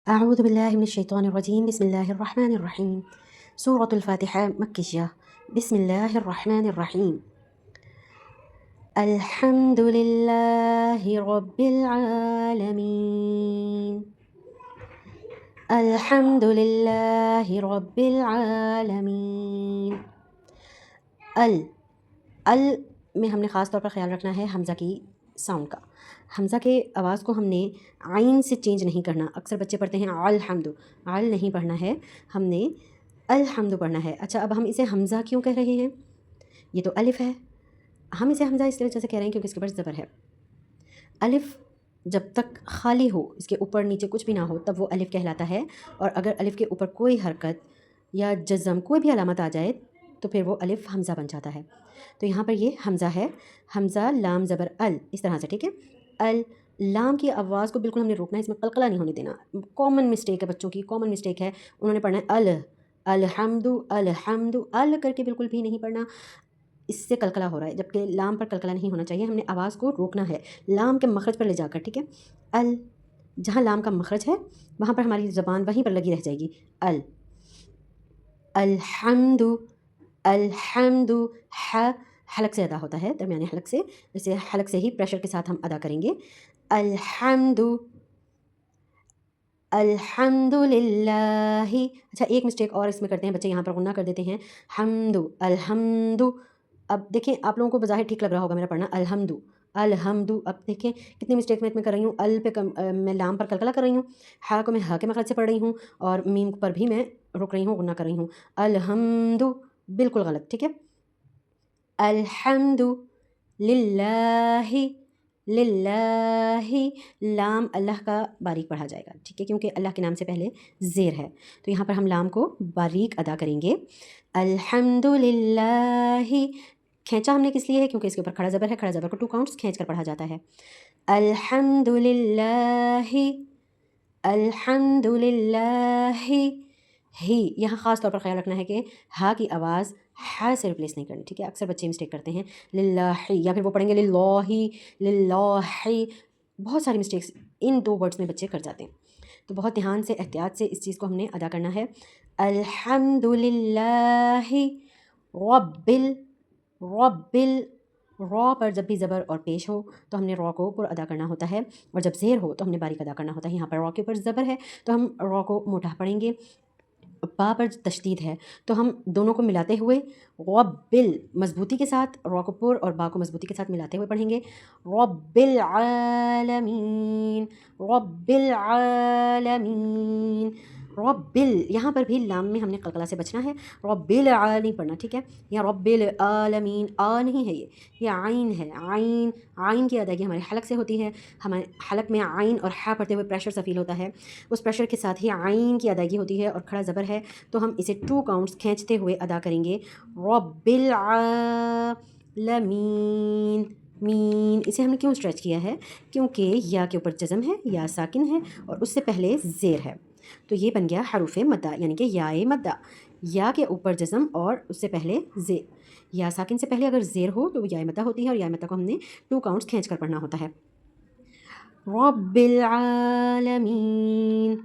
أعوذ بالله من الشيطان الرجيم بسم الله الرحمن الرحيم سورة الفاتحة مكية بسم الله الرحمن الرحيم الحمد لله رب العالمين الحمد لله رب العالمين ال میں ہم نے خاص طور پر خیال رکھنا ہے حمزہ کی ساؤنڈ کا. حمزہ کے آواز کو ہم نے عین سے چینج نہیں کرنا. اکثر بچے پڑھتے ہیں الحمد، عل نہیں پڑھنا ہے، ہم نے الحمد پڑھنا ہے. اچھا، اب ہم اسے حمزہ کیوں کہہ رہے ہیں؟ یہ تو الف ہے. ہم اسے حمزہ اس وجہ سے کہہ رہے ہیں کیونکہ اس کے اوپر زبر ہے. الف جب تک خالی ہو، اس کے اوپر نیچے کچھ بھی نہ ہو، تب وہ الف کہلاتا ہے. اور اگر الف کے اوپر کوئی حرکت یا جزم کوئی بھی علامت آ جائے تو پھر وہ الف حمزہ بن جاتا ہے. تو یہاں پر یہ حمزہ ہے، حمزہ لام زبر ال، اس طرح سے. ٹھیک ہے، ال لام کی آواز کو بالکل ہم نے روکنا ہے، اس میں قلقلہ نہیں ہونے دینا. کامن مسٹیک ہے بچوں کی، کامن مسٹیک ہے. انہوں نے پڑھنا ہے الحمد الحمد، ال کر کے بالکل بھی نہیں پڑھنا، اس سے قلقلہ ہو رہا ہے، جبکہ لام پر قلقلہ نہیں ہونا چاہیے. ہم نے آواز کو روکنا ہے لام کے مخرج پر لے جا کر. ٹھیک ہے، ال جہاں لام کا مخرج ہے وہاں پر ہماری زبان وہیں پر لگی رہ جائے گی. الحمد الحمد، حلق سے ادا ہوتا ہے، درمیانی حلق سے. اسے حلق سے ہی پریشر کے ساتھ ہم ادا کریں گے. الحمد الحمد للہ. اچھا، ایک مسٹیک اور اس میں کرتے ہیں بچے، یہاں پر غنہ کر دیتے ہیں حمد الحمد. اب دیکھیں، آپ لوگوں کو بظاہر ٹھیک لگ رہا ہوگا میرا پڑھنا الحمد الحمد. اب دیکھیں کتنی مسٹیک میں کر رہی ہوں. ال پہ میں لام پر قلقلہ کر رہی ہوں، ہا کو میں ہا کے مخرج سے پڑھ رہی ہوں، اور میم پر بھی میں رک رہی ہوں، غنہ کر رہی ہوں. الحمد بالکل غلط. ٹھیک ہے، الحمد للہ للہ، لام اللہ کا باریک پڑھا جائے گا. ٹھیک ہے، کیونکہ اللہ کے نام سے پہلے زیر ہے، تو یہاں پر ہم لام کو باریک ادا کریں گے. الحمد للہ، کھینچا ہم نے کس لیے ہے؟ کیونکہ اس کے اوپر کھڑا زبر ہے، کھڑا زبر کو 2 کاؤنٹس کھینچ کر پڑھا جاتا ہے. الحمد للہ الحمد للہ. ہی یہاں خاص طور پر خیال رکھنا ہے کہ ہا کی آواز ہا سے ریپلیس نہیں کرنی. ٹھیک ہے، اکثر بچے مسٹیک کرتے ہیں للہ، یا پھر وہ پڑھیں گے للہ للہ. بہت ساری مسٹیکس ان 2 ورڈز میں بچے کر جاتے ہیں، تو بہت دھیان سے احتیاط سے اس چیز کو ہم نے ادا کرنا ہے. الحمد للہ رب را پر جب بھی زبر اور پیش ہو تو ہم نے را کو پر ادا کرنا ہوتا ہے، اور جب زیر ہو تو ہم نے باریک ادا کرنا ہوتا ہے. یہاں پر را کے اوپر زبر ہے تو ہم را کو موٹا پڑھیں گے. با پر تشدید ہے تو ہم دونوں کو ملاتے ہوئے ربل مضبوطی کے ساتھ، را کو پر اور با کو مضبوطی کے ساتھ ملاتے ہوئے پڑھیں گے. رب العالمین رب العالمین. ربل یہاں پر بھی لام میں ہم نے قلقلہ سے بچنا ہے، رب العال نہیں پڑھنا. ٹھیک ہے، یہاں رب العالمین آ نہیں ہے، یہ عین ہے. عین، عین کی ادائیگی ہمارے حلق سے ہوتی ہے. ہمارے حلق میں عین اور ہا پڑھتے ہوئے پریشر سا فیل ہوتا ہے، اس پریشر کے ساتھ ہی عین کی ادائیگی ہوتی ہے، اور کھڑا زبر ہے تو ہم اسے 2 کاؤنٹس کھینچتے ہوئے ادا کریں گے. رب العالمین. مین اسے ہم نے کیوں اسٹریچ کیا ہے؟ کیونکہ یا کے اوپر جزم ہے، یا ساکن ہے، اور اس سے پہلے زیر ہے، تو یہ بن گیا حروف مدہ، یعنی کہ یا مدہ. یا کے اوپر جزم اور اس سے پہلے زیر. یا ساکن سے پہلے اگر زیر ہو تو وہ یا مدہ ہوتی ہے، اور یا مدہ کو ہم نے 2 کاؤنٹس کھینچ کر پڑھنا ہوتا ہے. رب العالمین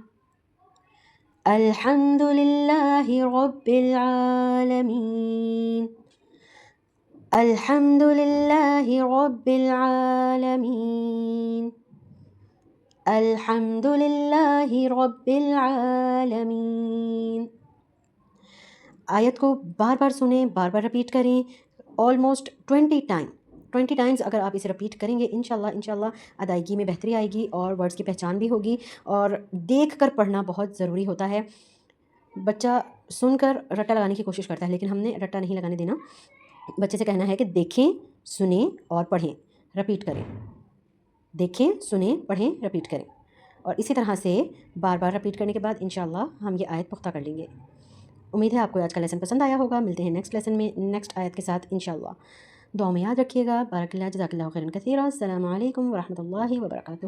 الحمد للہ رب العالمین الحمد للہ رب العالمین الحمد للہ رب العالمین. آیت کو بار بار سنیں، بار بار رپیٹ کریں، آلموسٹ 20 ٹائمز اگر آپ اسے رپیٹ کریں گے انشاءاللہ ادائیگی میں بہتری آئے گی، اور ورڈز کی پہچان بھی ہوگی. اور دیکھ کر پڑھنا بہت ضروری ہوتا ہے. بچہ سن کر رٹا لگانے کی کوشش کرتا ہے، لیکن ہم نے رٹا نہیں لگانے دینا. بچے سے کہنا ہے کہ دیکھیں، سنیں اور پڑھیں، رپیٹ کریں. دیکھیں، سنیں، پڑھیں، رپیٹ کریں. اور اسی طرح سے بار بار رپیٹ کرنے کے بعد انشاءاللہ ہم یہ آیت پختہ کر لیں گے. امید ہے آپ کو آج کا لیسن پسند آیا ہوگا. ملتے ہیں نیکسٹ لیسن میں نیکسٹ آیت کے ساتھ انشاءاللہ. دعا میں یاد رکھیے گا. بارک اللہ، جزاک اللہ خیرا کثیرا. السلام علیکم ورحمۃ اللہ وبرکاتہ.